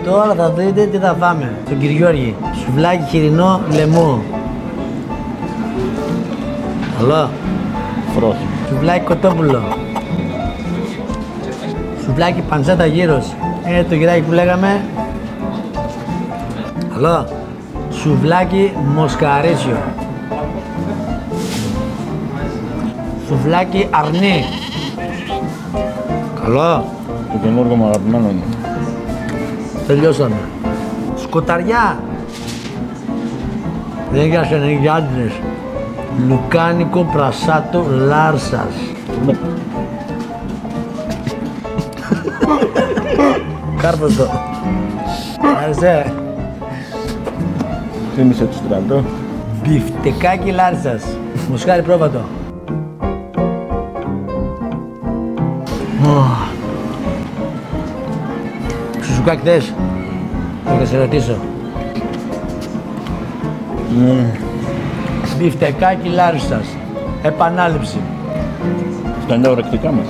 Τώρα θα δείτε τι θα φάμε. Στον Κυριώργη. Σουβλάκι χοιρινό λαιμού. Καλό. Φρός. Σουβλάκι κοτόπουλο. Σουβλάκι πανσέτα γύρος. Είναι το γυράκι που λέγαμε. Καλό. Σουβλάκι μοσκαρίσιο. Σουβλάκι αρνί. Καλό. Το καινούργιο μου αγαπημένο είναι. Τελειώσαμε. Σκοταριά. Δεν για σένα, είναι για άντρες. Λουκάνικο πρασάτο Λάρσας. Ναι. Κάρπος το. Άρεσε. Θύμισε το στρατό. Μπιφτεκάκι Λάρσας. Μοσχάρι πρόβατο. Σουσουκάκι θες? Θα σε ρωτήσω. Μπιφτεκάκι Λάρσας. Επανάληψη. Στα νέα ορεκτικά μας.